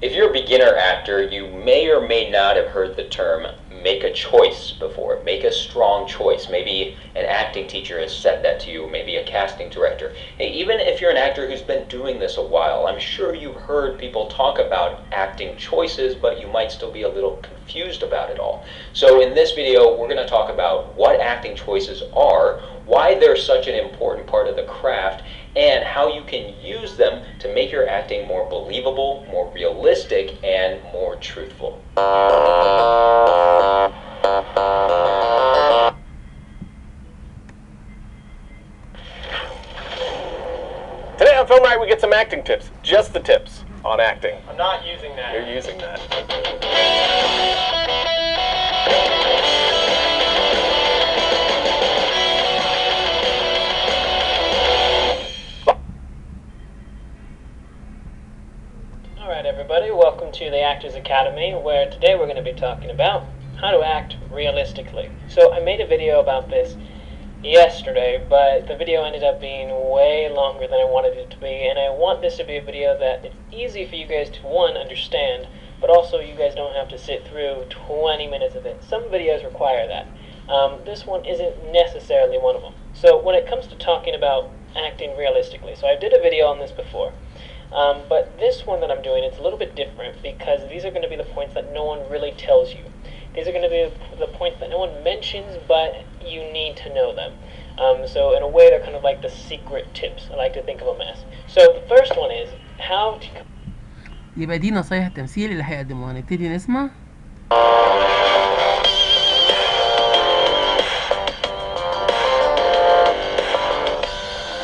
If you're a beginner actor, you may or may not have heard the term make a choice before. Make a strong choice. Maybe an acting teacher has said that to you, maybe a casting director. Hey, even if you're an actor who's been doing this a while, I'm sure you've heard people talk about acting choices, but you might still be a little confused about it all. So in this video, we're going to talk about what acting choices are, why they're such an important part of the craft, and how you can use them to make your acting more believable, more realistic, and more truthful. Today on Film Night we get some acting tips. Just the tips on acting. I'm not using that. You're using that. Alright everybody, welcome to the Actors Academy, where today we're going to be talking about how to act realistically. So I made a video about this yesterday, but the video ended up being way longer than I wanted it to be, and I want this to be a video that it's easy for you guys to, one, understand, but also you guys don't have to sit through 20 minutes of it. Some videos require that. This one isn't necessarily one of them. So when it comes to talking about acting realistically, so I did a video on this before, but this one that I'm doing, it's a little bit different because these are going to be the points that no one really tells you. These are going to be the points that no one mentions, but you need to know them. So in a way, they're kind of like the secret tips. I like to think of them as. So the first one is how to... يبقى دي نصايح التمثيل اللي هيقدموها. نبتدي نسمع.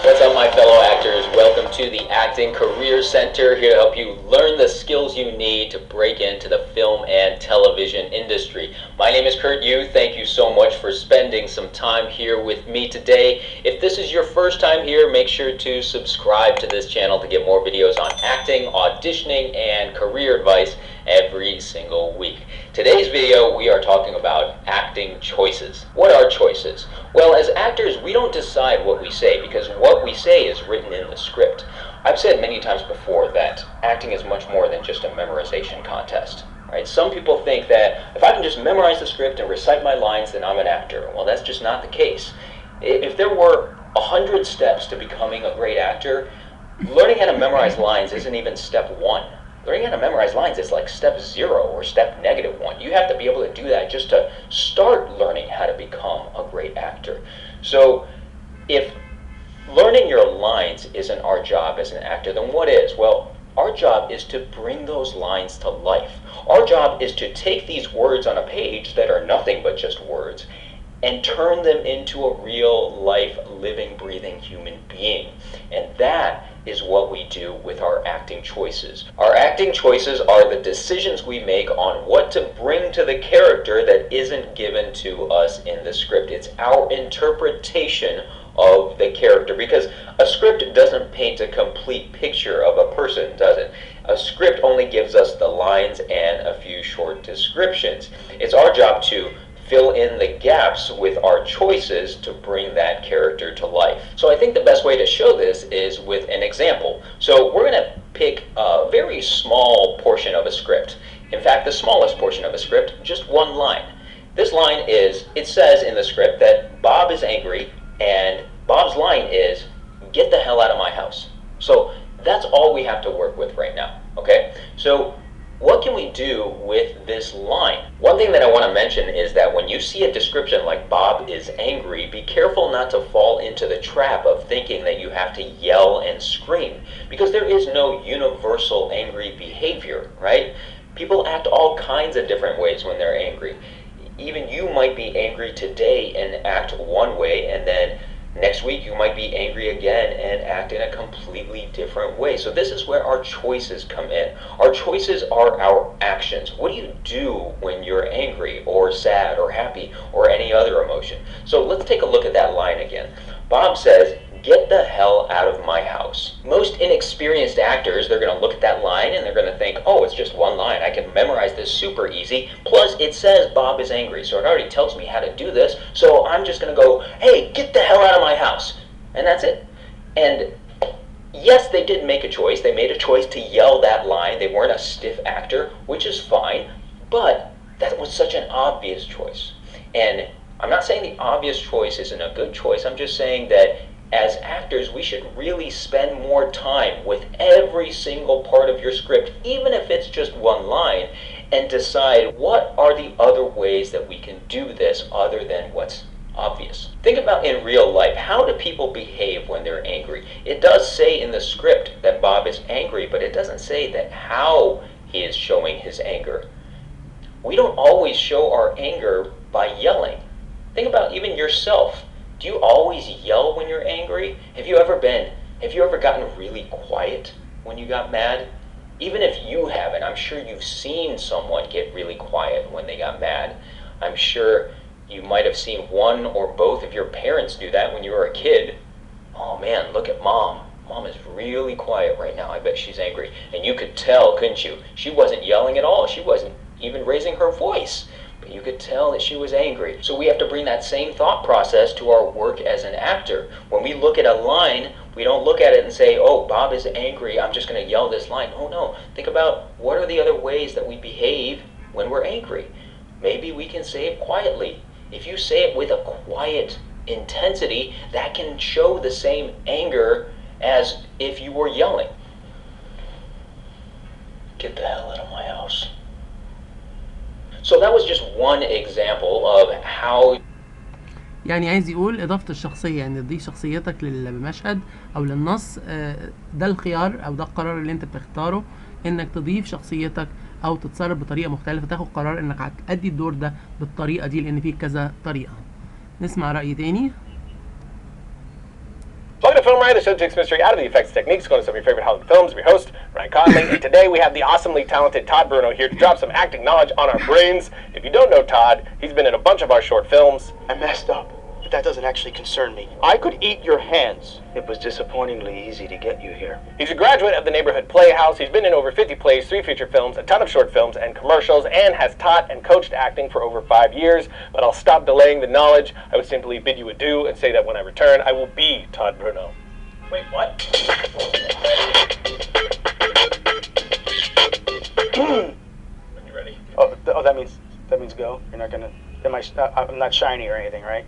What's up, my fellow actors? Welcome to the Acting Career Center, here to help you learn the skills you need to break into the film and television industry. My name is Kurt Yu. Thank you so much for spending some time here with me today. If this is your first time here, make sure to subscribe to this channel to get more videos on acting, auditioning, and career advice every single week. Today's video, we are talking about acting choices. What are choices? Well, as actors, we don't decide what we say because what we say is written in the script. I've said many times before that acting is much more than just a memorization contest. Right? Some people think that if I can just memorize the script and recite my lines, then I'm an actor. Well, that's just not the case. If there were 100 steps to becoming a great actor, learning how to memorize lines isn't even step one. Learning how to memorize lines is like step 0 or step -1. You have to be able to do that just to start learning how to become a great actor. So if learning your lines isn't our job as an actor, then what is? Well, our job is to bring those lines to life. Our job is to take these words on a page that are nothing but just words and turn them into a real life, living, breathing human being. And that is what we do with our acting choices. Our acting choices are the decisions we make on what to bring to the character that isn't given to us in the script. It's our interpretation of the character, because a script doesn't paint a complete picture of a person, does it? A script only gives us the lines and a few short descriptions. It's our job to fill in the gaps with our choices to bring that character to life. So I think the best way to show this is with an example. So we're going to pick a very small portion of a script. In fact, the smallest portion of a script, just one line. This line is, it says in the script that Bob is angry, and Bob's line is, "Get the hell out of my house." So that's all we have to work with right now, okay? So what can we do with this line? One thing that I want to mention is that when you see a description like Bob is angry, be careful not to fall into the trap of thinking that you have to yell and scream, because there is no universal angry behavior, right? People act all kinds of different ways when they're angry. Even you might be angry today and act one way, and then next week you might be angry again and act in a completely different way. So this is where our choices come in. Our choices are our actions. What do you do when you're angry or sad or happy or any other emotion? So let's take a look at that line again. Bob says, "Get the hell out of my house." Most inexperienced actors, they're going to look at that line and they're going to think, oh, it's just one line. I can memorize this super easy. Plus, it says Bob is angry, so it already tells me how to do this. So I'm just going to go, "Hey, get the hell out of my house." And that's it. And Yes, they did make a choice. They made a choice to yell that line. They weren't a stiff actor, which is fine, but that was such an obvious choice. And I'm not saying the obvious choice isn't a good choice. I'm just saying that as actors, we should really spend more time with every single part of your script, even if it's just one line, and decide what are the other ways that we can do this other than what's obvious. Think about in real life, how do people behave when they're angry? It does say in the script that Bob is angry, but it doesn't say that how he is showing his anger. We don't always show our anger by yelling. Think about even yourself. Do you always yell when you're angry? Have you ever gotten really quiet when you got mad? Even if you haven't, I'm sure you've seen someone get really quiet when they got mad. I'm sure you might have seen one or both of your parents do that when you were a kid. Oh man, look at mom. Mom is really quiet right now. I bet she's angry. And you could tell, couldn't you? She wasn't yelling at all. She wasn't even raising her voice. But you could tell that she was angry. So we have to bring that same thought process to our work as an actor. When we look at a line, we don't look at it and say, oh, Bob is angry, I'm just going to yell this line. Oh no, think about what are the other ways that we behave when we're angry. Maybe we can say it quietly. If you say it with a quiet intensity, that can show the same anger as if you were yelling. Get the hell out of my house. So that was just one example of how. يعني عايز يقول إضافة الشخصية، يعني تضيف شخصيتك للمشهد أو للنص. ده الخيار أو ده القرار اللي أنت بتختاره، إنك تضيف شخصيتك أو تتصرف بطريقة مختلفة، تاخد قرار إنك هتأدي الدور ده بالطريقة دي، لأن فيه كذا طريقة. نسمع رأي تاني. Welcome to Film Ryan, the show that takes mystery out of the effects techniques, going to some of your favorite Hollywood films. I'm your host, Ryan Conley, and today we have the awesomely talented Todd Bruno here to drop some acting knowledge on our brains. If you don't know Todd, he's been in a bunch of our short films. I messed up, but that doesn't actually concern me. I could eat your hands. It was disappointingly easy to get you here. He's a graduate of the Neighborhood Playhouse. He's been in over 50 plays, 3 feature films, a ton of short films and commercials, and has taught and coached acting for over 5 years. But I'll stop delaying the knowledge. I would simply bid you adieu and say that when I return, I will be Todd Bruno. Wait, what? When you ready? Oh, that means go. You're not gonna. I'm not shiny or anything, right?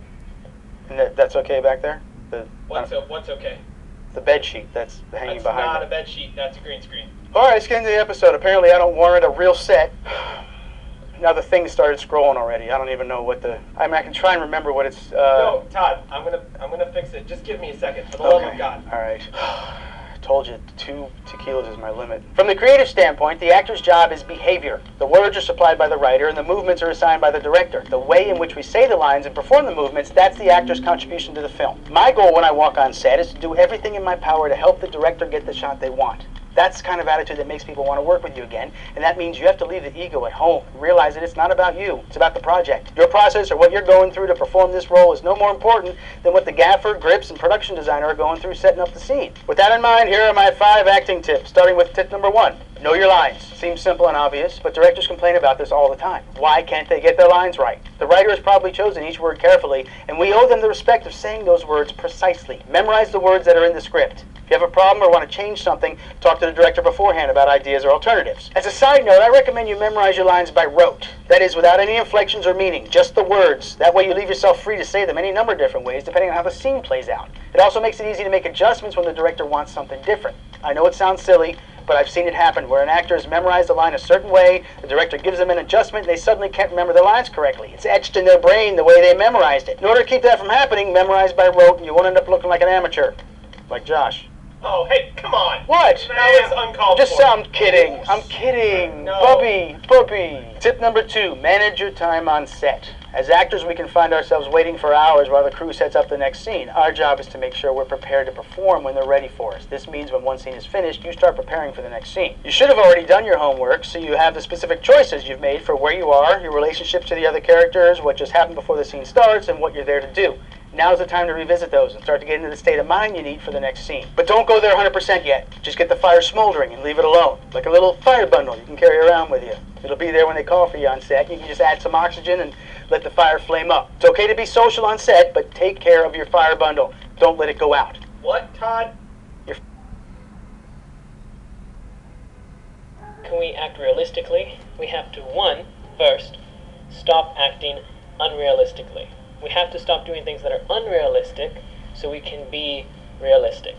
And that's okay back there. What's okay? The bed sheet that's hanging That's behind. not it. a bed sheet. That's a green screen. All right, let's get into the episode. Apparently, I don't warrant a real set. Now the thing started scrolling already. I don't even know what the. I mean, I can try and remember what it's. No, Todd, I'm gonna fix it. Just give me a second, for the love of God. All right. I told you 2 tequilas is my limit. From the creative standpoint, the actor's job is behavior. The words are supplied by the writer, and the movements are assigned by the director. The way in which we say the lines and perform the movements, that's the actor's contribution to the film. My goal when I walk on set is to do everything in my power to help the director get the shot they want. That's the kind of attitude that makes people want to work with you again, and that means you have to leave the ego at home. Realize that it's not about you, it's about the project. Your process or what you're going through to perform this role is no more important than what the gaffer, grips, and production designer are going through setting up the scene. With that in mind, here are my 5 acting tips, starting with tip number 1. Know your lines. Seems simple and obvious, but directors complain about this all the time. Why can't they get their lines right? The writer has probably chosen each word carefully, and we owe them the respect of saying those words precisely. Memorize the words that are in the script. If you have a problem or want to change something, talk to the director beforehand about ideas or alternatives. As a side note, I recommend you memorize your lines by rote. That is, without any inflections or meaning, just the words. That way you leave yourself free to say them any number of different ways, depending on how the scene plays out. It also makes it easy to make adjustments when the director wants something different. I know it sounds silly, but I've seen it happen where an actor has memorized a line a certain way, the director gives them an adjustment, and they suddenly can't remember the lines correctly. It's etched in their brain the way they memorized it. In order to keep that from happening, memorize by rote, and you won't end up looking like an amateur. Like Josh. Oh, hey, come on. What? That was uncalled for. Just I'm kidding. I'm kidding. No. Bubby. Tip number 2, manage your time on set. As actors, we can find ourselves waiting for hours while the crew sets up the next scene. Our job is to make sure we're prepared to perform when they're ready for us. This means when one scene is finished, you start preparing for the next scene. You should have already done your homework, so you have the specific choices you've made for where you are, your relationships to the other characters, what just happened before the scene starts, and what you're there to do. Now's the time to revisit those and start to get into the state of mind you need for the next scene. But don't go there 100% yet. Just get the fire smoldering and leave it alone. Like a little fire bundle you can carry around with you. It'll be there when they call for you on set. You can just add some oxygen and let the fire flame up. It's okay to be social on set, but take care of your fire bundle. Don't let it go out. What, Todd? we act realistically, we have to, first, stop acting unrealistically. We have to stop doing things that are unrealistic so we can be realistic.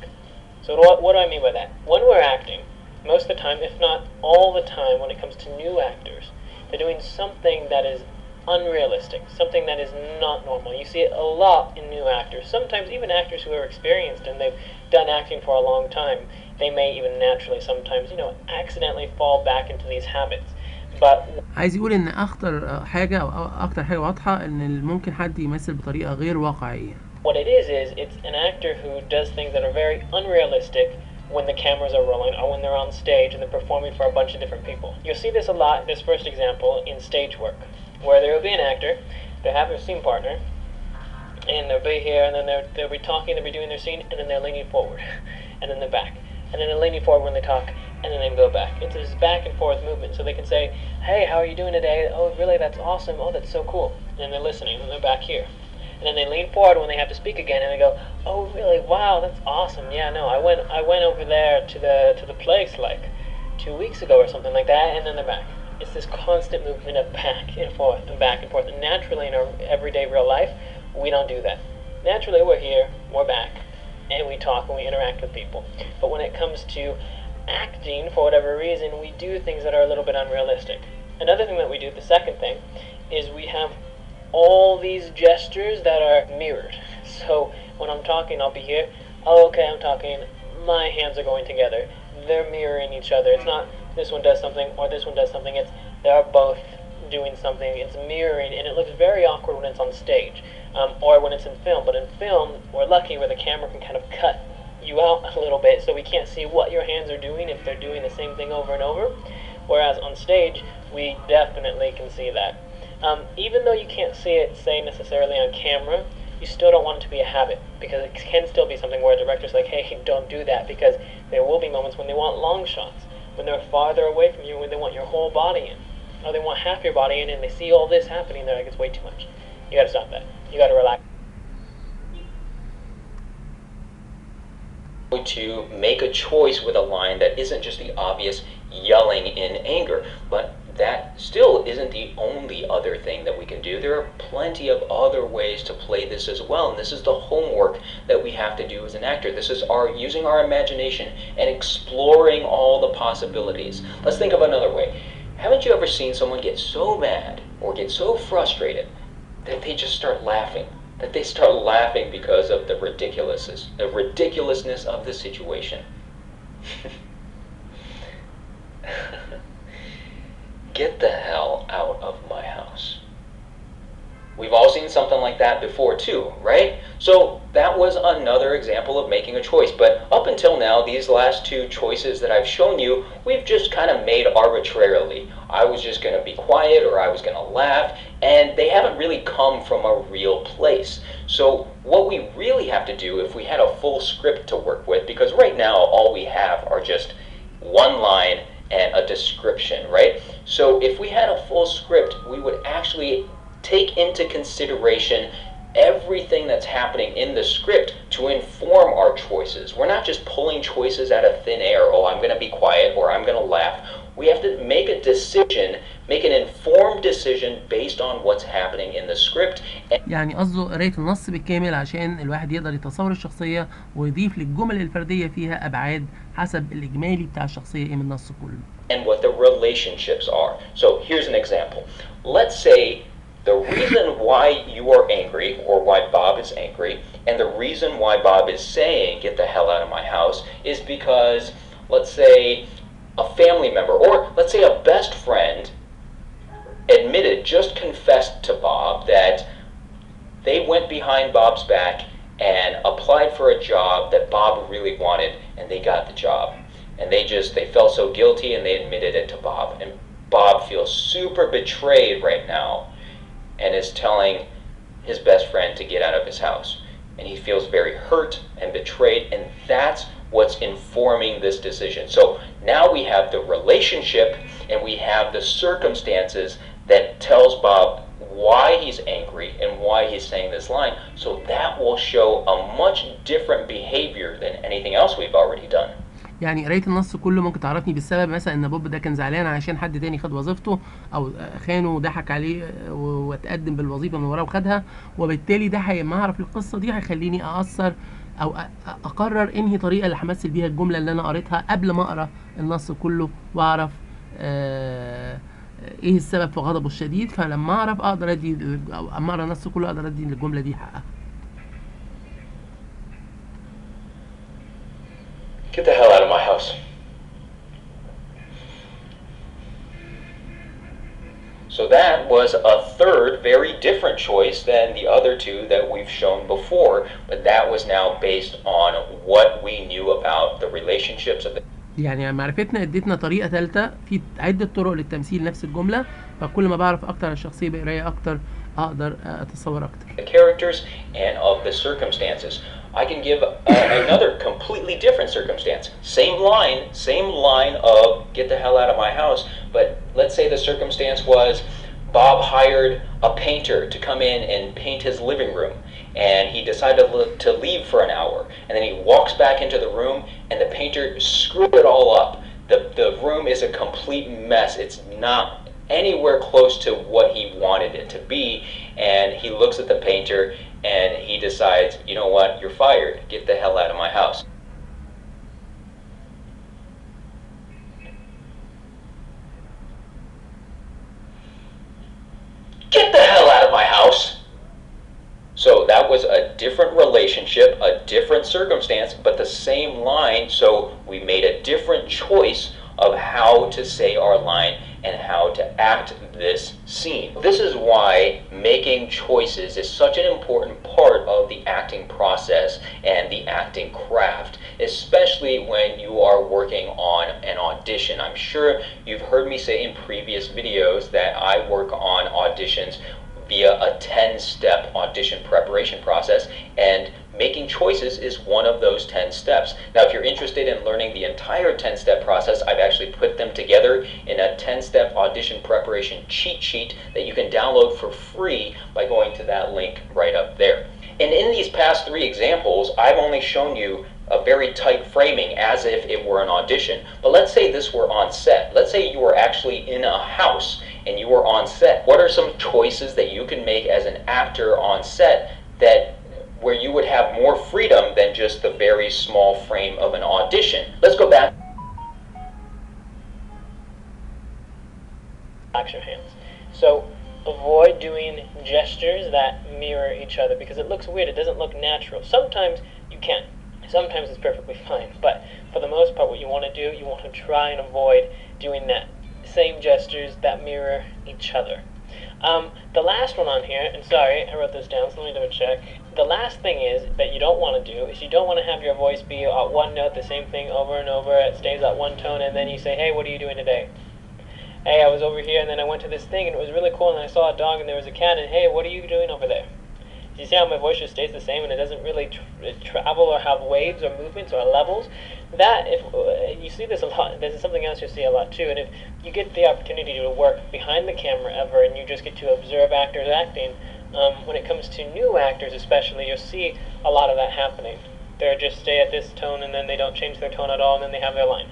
So what do I mean by that? When we're acting, most of the time, if not all the time, when it comes to new actors, they're doing something that is unrealistic, something that is not normal. You see it a lot in new actors, sometimes even actors who are experienced and they've done acting for a long time. They may even naturally sometimes, accidentally fall back into these habits. But عايز يقول ان اخطر حاجه او اكتر حاجه واضحه ان ممكن حد يمثل بطريقه غير واقعيه. what it is it's an actor who does things that are very unrealistic when the cameras are rolling or when they're on stage and they're performing for a bunch of different people. You'll see this a lot, this first example, in stage work, where there will be an actor, they have their scene partner, and they'll be here, and then they'll be talking, they'll be doing their scene, and then they're leaning forward, and then they're back, and then they're leaning forward when they talk, and then they go back. It's this back and forth movement, so they can say, hey, how are you doing today? Oh, really, that's awesome. Oh, that's so cool. And then they're listening, and they're back here. And then they lean forward when they have to speak again, and they go, oh, really? Wow, that's awesome. Yeah, no, I went over there to the place like 2 weeks ago or something like that, and then they're back. It's this constant movement of back and forth and back and forth. And naturally, in our everyday real life, we don't do that. Naturally, we're here, we're back, and we talk and we interact with people. But when it comes to acting, for whatever reason, we do things that are a little bit unrealistic. Another thing that we do, the second thing, is we have all these gestures that are mirrored. So when I'm talking, I'll be here. Oh, okay, I'm talking. My hands are going together. They're mirroring each other. It's not this one does something or this one does something. It's they're both doing something. It's mirroring, and it looks very awkward when it's on stage or when it's in film. But in film, we're lucky where the camera can kind of cut you out a little bit, so we can't see what your hands are doing if they're doing the same thing over and over. Whereas on stage, we definitely can see that. Even though you can't see it, say, necessarily on camera, you still don't want it to be a habit, because it can still be something where a director's like, hey, don't do that, because there will be moments when they want long shots, when they're farther away from you, when they want your whole body in, or they want half your body in, and they see all this happening, they're like, it's way too much. You gotta stop that. You gotta relax. To make a choice with a line that isn't just the obvious yelling in anger, but that still isn't the only other thing that we can do. There are plenty of other ways to play this as well, and this is the homework that we have to do as an actor. This is using our imagination and exploring all the possibilities. Let's think of another way. Haven't you ever seen someone get so mad or get so frustrated that they just start laughing? That they start laughing because of the ridiculousness of the situation. Get the hell out of my house. We've all seen something like that before too, right? So that was another example of making a choice. But up until now, these last two choices that I've shown you, we've just kind of made arbitrarily. I was just going to be quiet, or I was going to laugh, and they haven't really come from a real place. So what we really have to do, if we had a full script to work with, because right now all we have are just one line and a description, right? So if we had a full script, we would actually take into consideration everything that's happening in the script to inform our choices. We're not just pulling choices out of thin air. Oh, I'm going to be quiet, or I'm going to laugh. We have to make a decision, make an informed decision based on what's happening in the script. يعني قصده قراية النص بالكامل عشان الواحد يقدر يتصور الشخصية ويضيف للجمل الفردية فيها أبعاد حسب الإجمالي بتاع الشخصية من النص كله. And what the relationships are. So here's an example. Let's say the reason why you are angry, or why Bob is angry, and the reason why Bob is saying, get the hell out of my house, is because, let's say, a family member, or let's say a best friend just confessed to Bob that they went behind Bob's back and applied for a job that Bob really wanted, and they got the job. And they felt so guilty, and they admitted it to Bob. And Bob feels super betrayed right now and is telling his best friend to get out of his house. And he feels very hurt and betrayed, and that's what's informing this decision. So now we have the relationship and we have the circumstances that tells Bob why he's angry and why he's saying this line. So that will show a much different behavior than anything else we've already done. يعني قرايه النص كله ممكن تعرفني بالسبب، مثلا ان بوب ده كان زعلان عشان حد تاني خد وظيفته، او خانه وضحك عليه واتقدم بالوظيفه من وراه وخدها، وبالتالي ده لما اعرف القصه دي هيخليني اثر او اقرر انهي طريقه اللي همثل بيها الجمله اللي انا قريتها قبل ما اقرا النص كله، واعرف ايه السبب في غضبه الشديد. فلما اعرف اقدر ادي، او اما اقرا النص كله اقدر ادي للجمله دي حقها. Get the hell out of my house. So that was a third very different choice than the other two that we've shown before, but that was now based on what we knew about the relationships of the يعني معرفتنا ادتنا طريقه ثالثه في عده طرق للتمثيل نفس الجمله، فكل ما بعرف اكتر عن الشخصيه بقرايه اكتر اقدر اتصور اكتر. characters and of the circumstances. I can give another completely different circumstance. Same line of get the hell out of my house, but let's say the circumstance was Bob hired a painter to come in and paint his living room, and he decided to leave for an hour, and then he walks back into the room and the painter screwed it all up. The room is a complete mess. It's not anywhere close to what he wanted it to be, and he looks at the painter and he decides, you know what, you're fired. Get the hell out of my house. Get the hell out of my house. So that was a different relationship, a different circumstance, but the same line, so we made a different choice of how to say our line and how to act this scene. This is why making choices is such an important part of the acting process and the acting craft, especially when you are working on an audition. I'm sure you've heard me say in previous videos that I work on auditions via a 10-step audition preparation process, and making choices is one of those 10 steps. Now, if you're interested in learning the entire 10-step process, I've actually put them together in a 10-step audition preparation cheat sheet that you can download for free by going to that link right up there. And in these past 3 examples, I've only shown you a very tight framing as if it were an audition. But let's say this were on set. Let's say you were actually in a house and you were on set. What are some choices that you can make as an actor on set that where you would have more freedom than just the very small frame of an audition? Let's go back. Action hands. So avoid doing gestures that mirror each other because it looks weird. It doesn't look natural. Sometimes you can. Sometimes it's perfectly fine. But for the most part, what you want to do, you want to try and avoid doing that same gestures that mirror each other. The last one on here, and sorry, I wrote this down, so let me double check. The last thing is that you don't want to do is you don't want to have your voice be at one note, the same thing over and over. It stays at one tone, and then you say, hey, what are you doing today? Hey, I was over here, and then I went to this thing, and it was really cool, and I saw a dog, and there was a cat, and hey, what are you doing over there? You see how my voice just stays the same, and it doesn't really travel or have waves or movements or levels? That, if you see this a lot, this is something else you see a lot too, and if you get the opportunity to work behind the camera ever, and you just get to observe actors acting, when it comes to new actors especially, you'll see a lot of that happening. They'll just stay at this tone, and then they don't change their tone at all, and then they have their line.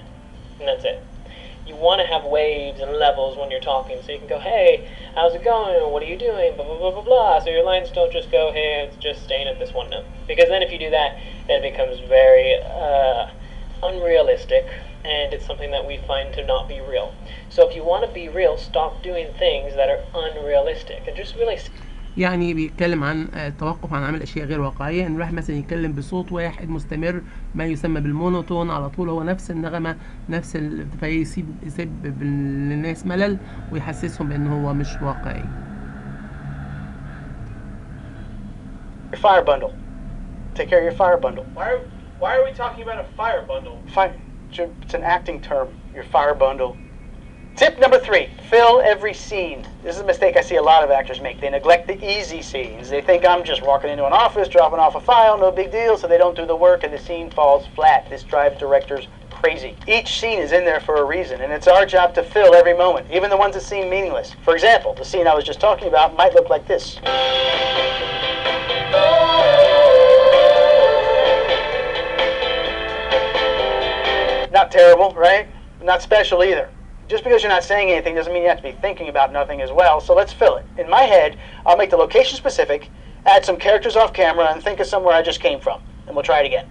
And that's it. You want to have waves and levels when you're talking, so you can go, hey, how's it going? What are you doing? Blah, blah, blah, blah, blah. So your lines don't just go, hey, it's just staying at this one note. Because then if you do that, then it becomes very unrealistic, and it's something that we find to not be real. So if you want to be real, stop doing things that are unrealistic, and just really... يعني بيتكلم عن التوقف عن عمل اشياء غير واقعيه، ان الواحد مثلا يتكلم بصوت واحد مستمر ما يسمى بالمونوتون على طول، هو نفس النغمه نفس يسيب للناس ملل ويحسسهم بان هو مش واقعي. Your fire bundle. Take care of your fire bundle. Why are we talking about a fire bundle? It's an acting term. Your fire bundle. Tip number 3, fill every scene. This is a mistake I see a lot of actors make. They neglect the easy scenes. They think I'm just walking into an office, dropping off a file, no big deal, so they don't do the work and the scene falls flat. This drives directors crazy. Each scene is in there for a reason, and it's our job to fill every moment, even the ones that seem meaningless. For example, the scene I was just talking about might look like this. Not terrible, right? Not special either. Just because you're not saying anything doesn't mean you have to be thinking about nothing as well, so let's fill it. In my head, I'll make the location specific, add some characters off camera, and think of somewhere I just came from. And we'll try it again.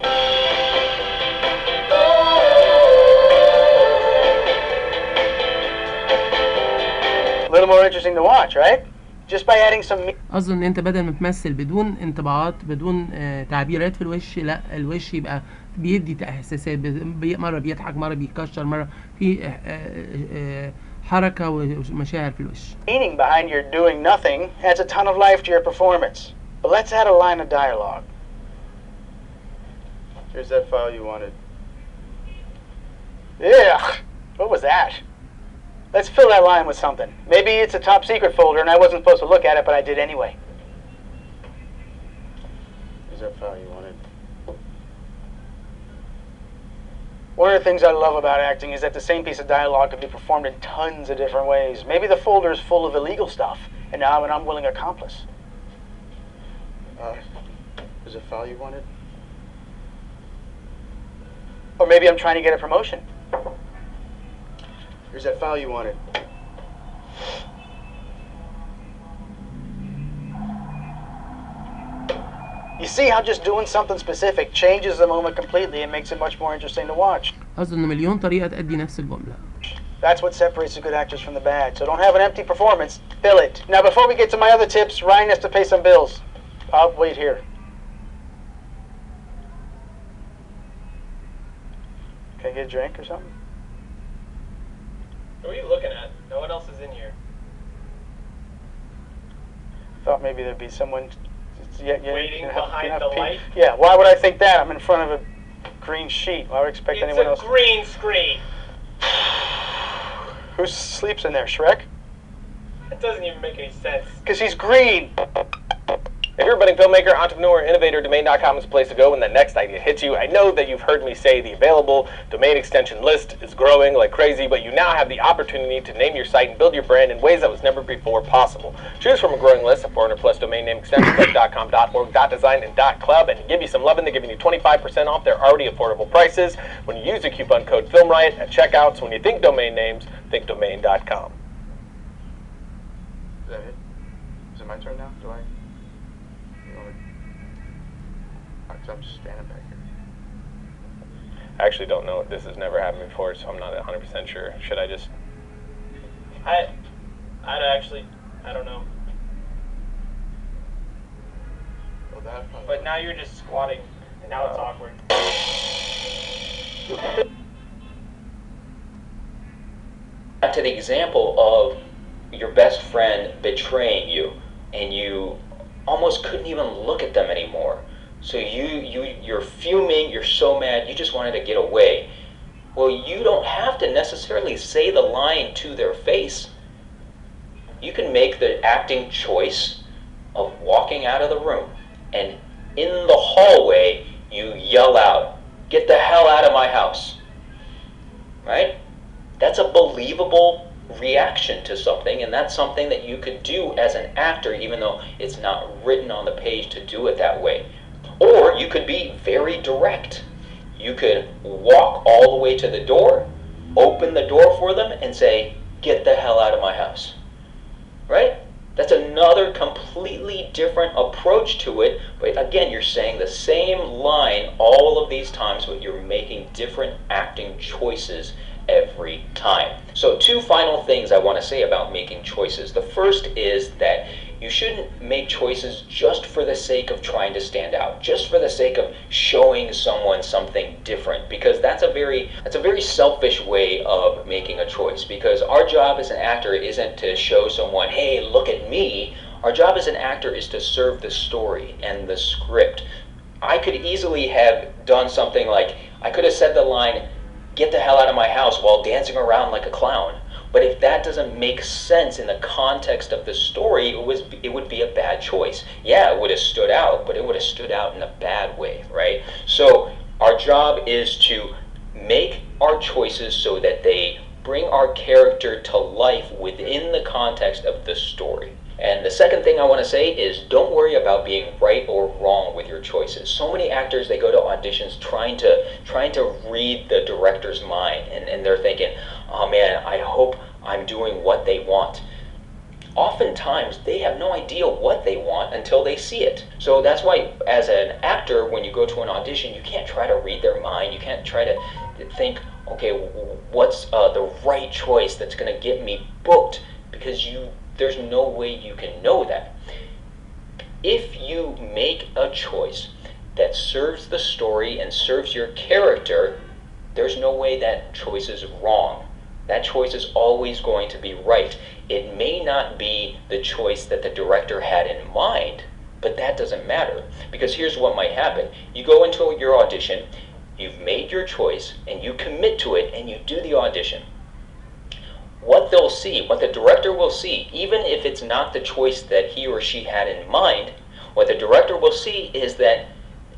A little more interesting to watch, right? Just by adding some... اظن ان انت بدل ما تمثل بدون انطباعات، بدون تعبيرات في الوش، لا الوش يبقى بيدي احساسات، مره بيضحك، مره بيكشر، مره في حركه ومشاعر في الوش. Meaning behind your doing nothing adds a ton of life to your performance. But let's add a line of dialogue. Here's that file you wanted. Ugh! What was that? Let's fill that line with something. Maybe it's a top secret folder and I wasn't supposed to look at it, but I did anyway. Here's that file you wanted. One of the things I love about acting is that the same piece of dialogue can be performed in tons of different ways. Maybe the folder is full of illegal stuff, and now I'm an unwilling accomplice. Here's a file you wanted. Or maybe I'm trying to get a promotion. Here's that file you wanted. You see how just doing something specific changes the moment completely and makes it much more interesting to watch. اظن مليون طريقه تأدي نفس الجمله. That's what separates the good actors from the bad. So don't have an empty performance, fill it. Now before we get to my other tips, Ryan has to pay some bills. I'll wait here. Can I get a drink or something? What are you looking at? No one else is in here. Thought maybe there'd be someone Waiting behind the light? Yeah, why would I think that? I'm in front of a green sheet. Why would I expect anyone else? It's a green screen. Who sleeps in there, Shrek? That doesn't even make any sense. Because he's green. If you're a budding filmmaker, entrepreneur, innovator, domain.com is the place to go when the next idea hits you. I know that you've heard me say the available domain extension list is growing like crazy, but you now have the opportunity to name your site and build your brand in ways that was never before possible. Choose from a growing list of 400 plus domain name extensions like .com, .org, .design, and .club, and give you some love, and they're giving you 25% off their already affordable prices when you use the coupon code FilmRiot at checkout. So when you think domain names, think domain.com. Is that it? Is it my turn now? Do I? I'm just standing back here. I actually don't know. This has never happened before, so I'm not 100% sure. Should I just... I don't know. Well, that probably... But now you're just squatting, and now it's awkward. Back to the example of your best friend betraying you, and you almost couldn't even look at them anymore. So you're fuming, you're so mad, you just wanted to get away. Well, you don't have to necessarily say the line to their face. You can make the acting choice of walking out of the room, and in the hallway, you yell out, "Get the hell out of my house." Right? That's a believable reaction to something, and that's something that you could do as an actor, even though it's not written on the page to do it that way. Or you could be very direct. You could walk all the way to the door, open the door for them, and say, "Get the hell out of my house." Right? That's another completely different approach to it. But again, you're saying the same line all of these times, but you're making different acting choices every time. So 2 final things I want to say about making choices. The first is that you shouldn't make choices just for the sake of trying to stand out, just for the sake of showing someone something different, because that's a very selfish way of making a choice. Because our job as an actor isn't to show someone, "Hey, look at me." Our job as an actor is to serve the story and the script. I could easily have done something like, I could have said the line, "Get the hell out of my house," while dancing around like a clown. But if that doesn't make sense in the context of the story, it would be a bad choice. Yeah, it would have stood out, but it would have stood out in a bad way, right? So our job is to make our choices so that they bring our character to life within the context of the story. And the second thing I want to say is don't worry about being right or wrong with your choices. So many actors, they go to auditions trying to read the director's mind, and they're thinking, oh man, I hope I'm doing what they want. Oftentimes, they have no idea what they want until they see it. So that's why, as an actor, when you go to an audition, you can't try to read their mind. You can't try to think, okay, what's the right choice that's going to get me booked? Because there's no way you can know that. If you make a choice that serves the story and serves your character, there's no way that choice is wrong. That choice is always going to be right. It may not be the choice that the director had in mind, but that doesn't matter. Because here's what might happen. You go into your audition, you've made your choice, and you commit to it, and you do the audition. What they'll see, what the director will see, even if it's not the choice that he or she had in mind, what the director will see is that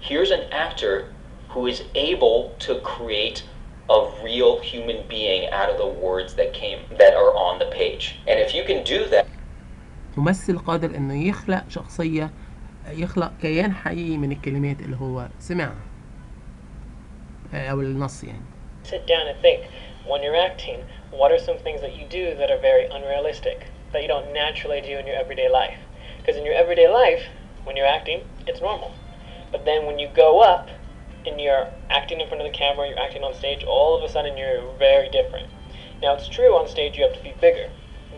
here's an actor who is able to create a real human being out of the words that are on the page. And if you can do that, ممثل قادر انه يخلق شخصية، يخلق كيان حقيقي من الكلمات اللي هو سمعها او النص يعني. Sit down and think, when you're acting, what are some things that you do that are very unrealistic, that you don't naturally do in your everyday life? Because in your everyday life, when you're acting, it's normal. But then when you go up and you're acting in front of the camera, you're acting on stage, all of a sudden you're very different. Now it's true on stage you have to be bigger,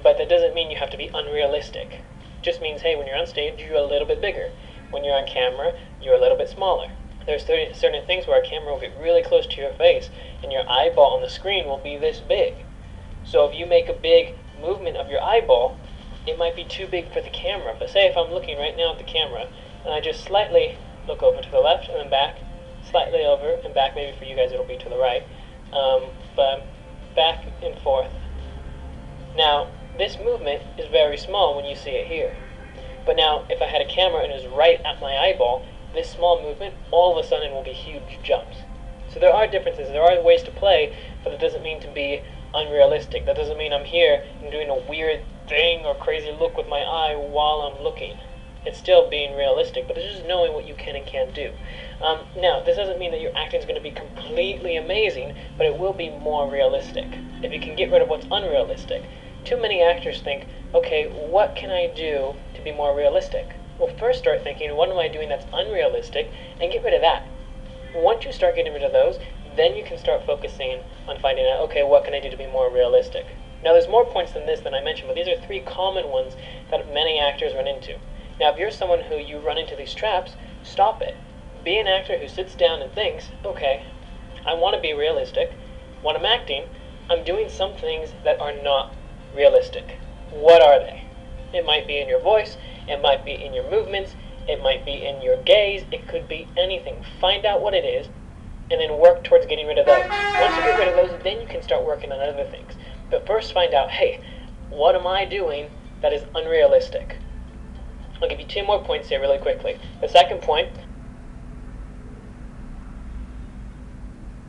but that doesn't mean you have to be unrealistic. It just means, hey, when you're on stage, you're a little bit bigger. When you're on camera, you're a little bit smaller. There's certain things where a camera will get really close to your face and your eyeball on the screen will be this big. So if you make a big movement of your eyeball, it might be too big for the camera. But say if I'm looking right now at the camera and I just slightly look over to the left and then back, slightly over and back, maybe for you guys it'll be to the right, but back and forth. Now this movement is very small when you see it here, but now if I had a camera and it was right at my eyeball, this small movement all of a sudden will be huge jumps. So there are differences, there are ways to play, but it doesn't mean to be unrealistic. That doesn't mean I'm here and doing a weird thing or crazy look with my eye while I'm looking. It's still being realistic, but it's just knowing what you can and can't do. Now, this doesn't mean that your acting is going to be completely amazing, but it will be more realistic. If you can get rid of what's unrealistic. Too many actors think, okay, what can I do to be more realistic? Well, first start thinking, what am I doing that's unrealistic, and get rid of that. Once you start getting rid of those, then you can start focusing on finding out, okay, what can I do to be more realistic? Now, there's more points than this than I mentioned, but these are 3 common ones that many actors run into. Now, if you're someone who you run into these traps, stop it. Be an actor who sits down and thinks, okay, I want to be realistic. When I'm acting, I'm doing some things that are not realistic. What are they? It might be in your voice, it might be in your movements, it might be in your gaze, it could be anything. Find out what it is, and then work towards getting rid of those. Once you get rid of those, then you can start working on other things. But first find out, hey, what am I doing that is unrealistic? I'll give you 2 more points here really quickly. The second point,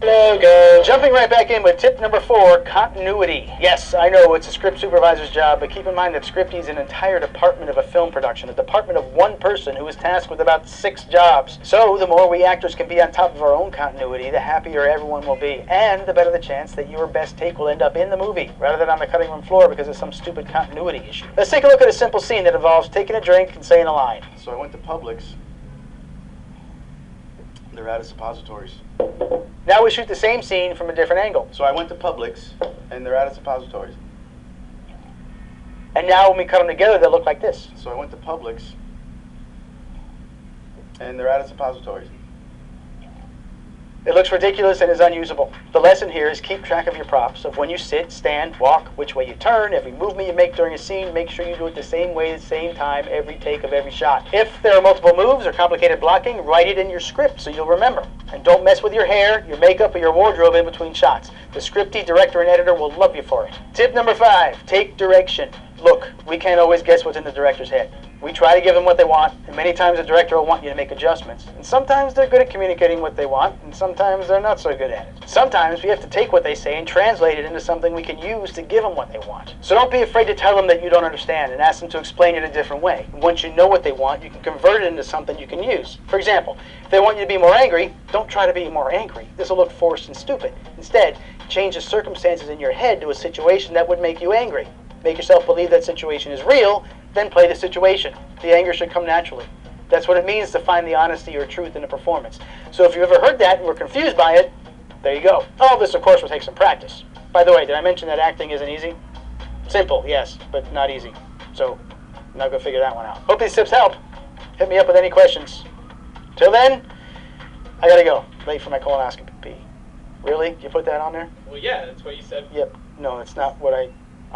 logo. Jumping right back in with tip number 4, continuity. Yes, I know it's a script supervisor's job, but keep in mind that scripting is an entire department of a film production, a department of one person who is tasked with about 6 jobs. So the more we actors can be on top of our own continuity, the happier everyone will be, and the better the chance that your best take will end up in the movie, rather than on the cutting room floor because of some stupid continuity issue. Let's take a look at a simple scene that involves taking a drink and saying a line. So I went to Publix. They're out of suppositories. Now we shoot the same scene from a different angle. So I went to Publix, and they're out of suppositories. And now when we cut them together, they'll look like this. So I went to Publix, and they're out of suppositories. It looks ridiculous and is unusable. The lesson here is keep track of your props, of when you sit, stand, walk, which way you turn, every movement you make during a scene, make sure you do it the same way, the same time, every take of every shot. If there are multiple moves or complicated blocking, write it in your script so you'll remember. And don't mess with your hair, your makeup, or your wardrobe in between shots. The scripty, director, and editor will love you for it. Tip number 5, take direction. Look, we can't always guess what's in the director's head. We try to give them what they want, and many times the director will want you to make adjustments. And sometimes they're good at communicating what they want, and sometimes they're not so good at it. Sometimes we have to take what they say and translate it into something we can use to give them what they want. So don't be afraid to tell them that you don't understand and ask them to explain it a different way. And once you know what they want, you can convert it into something you can use. For example, if they want you to be more angry, don't try to be more angry. This will look forced and stupid. Instead, change the circumstances in your head to a situation that would make you angry. Make yourself believe that situation is real, then play the situation. The anger should come naturally. That's what it means to find the honesty or truth in a performance. So if you've ever heard that and were confused by it, there you go. All of this, of course, will take some practice. By the way, did I mention that acting isn't easy? Simple, yes, but not easy. So now go figure that one out. Hope these tips help. Hit me up with any questions. Till then, I gotta go. Late for my colonoscopy. Really? You put that on there? Well, yeah, that's what you said. Yep. No, that's not what I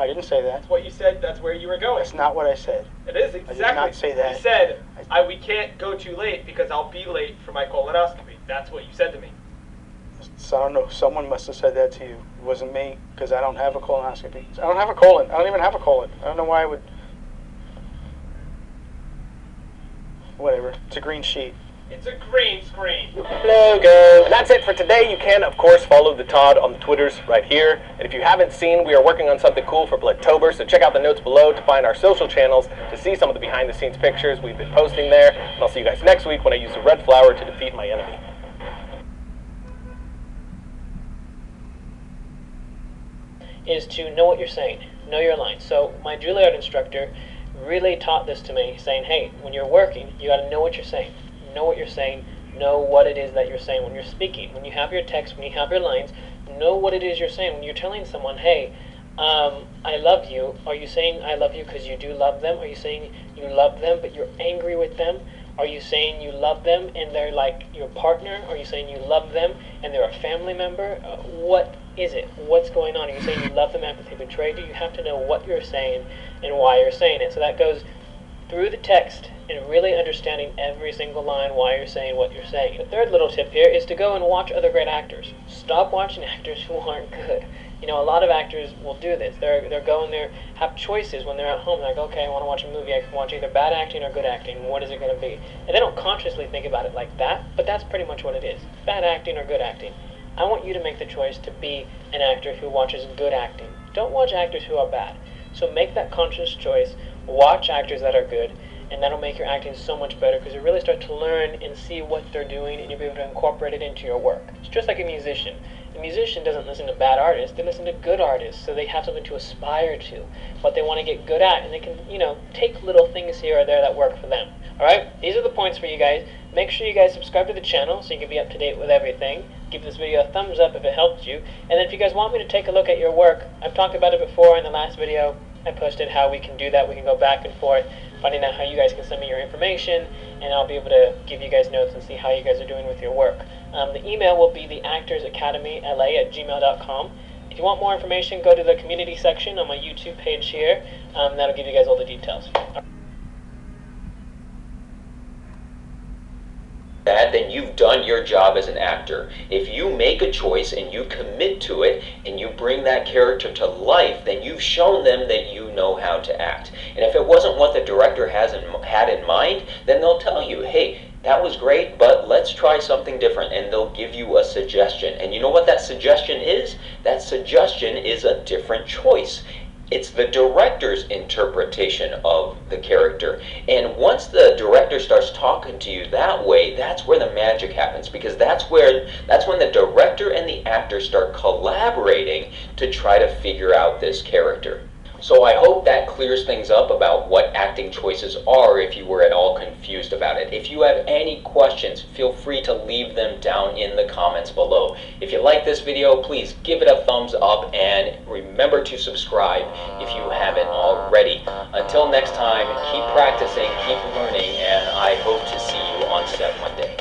didn't say that. That's what you said. That's where you were going. That's not what I said. It is exactly. I did not say that. You said, we can't go too late because I'll be late for my colonoscopy. That's what you said to me. So I don't know. Someone must have said that to you. It wasn't me, because I don't have a colonoscopy. I don't have a colon. I don't even have a colon. I don't know why I would. Whatever. It's a green sheet. It's a green screen. Logo. And that's it for today. You can, of course, follow the Todd on the Twitters right here. And if you haven't seen, we are working on something cool for Bloodtober, so check out the notes below to find our social channels to see some of the behind-the-scenes pictures we've been posting there. And I'll see you guys next week when I use the red flower to defeat my enemy. Is to know what you're saying, know your lines. So my Juilliard instructor really taught this to me, saying, hey, when you're working, you got to know what you're saying. Know what you're saying, know what it is that you're saying when you're speaking. When you have your text, when you have your lines, know what it is you're saying. When you're telling someone, hey, I love you, are you saying I love you because you do love them? Are you saying you love them but you're angry with them? Are you saying you love them and they're like your partner? Are you saying you love them and they're a family member? What is it? What's going on? Are you saying you love them after they betrayed you? You have to know what you're saying and why you're saying it. So that goes through the text and really understanding every single line, why you're saying what you're saying. The third little tip here is to go and watch other great actors. Stop watching actors who aren't good. You know, a lot of actors will do this. They're going there, have choices when they're at home. They're like, okay, I want to watch a movie. I can watch either bad acting or good acting. What is it going to be? And they don't consciously think about it like that, but that's pretty much what it is. Bad acting or good acting. I want you to make the choice to be an actor who watches good acting. Don't watch actors who are bad. So make that conscious choice. Watch actors that are good, and that'll make your acting so much better because you really start to learn and see what they're doing, and you'll be able to incorporate it into your work. It's just like a musician. A musician doesn't listen to bad artists, they listen to good artists, so they have something to aspire to, what they want to get good at, and they can, you know, take little things here or there that work for them. Alright, these are the points for you guys. Make sure you guys subscribe to the channel so you can be up to date with everything. Give this video a thumbs up if it helped you. And then if you guys want me to take a look at your work, I've talked about it before in the last video. I posted how we can do that. We can go back and forth, finding out how you guys can send me your information, and I'll be able to give you guys notes and see how you guys are doing with your work. The email will be theactorsacademyla@gmail.com. If you want more information, go to the community section on my YouTube page here. That'll give you guys all the details. That, then you've done your job as an actor. If you make a choice and you commit to it and you bring that character to life, then you've shown them that you know how to act. And if it wasn't what the director had in mind, then they'll tell you, hey, that was great, but let's try something different, and they'll give you a suggestion. And you know what that suggestion is? That suggestion is a different choice. It's the director's interpretation of the character. And once the director starts talking to you that way, that's where the magic happens, because that's when the director and the actor start collaborating to try to figure out this character. So I hope that clears things up about what acting choices are if you were at all confused about it. If you have any questions, feel free to leave them down in the comments below. If you like this video, please give it a thumbs up and remember to subscribe if you haven't already. Until next time, keep practicing, keep learning, and I hope to see you on set one day.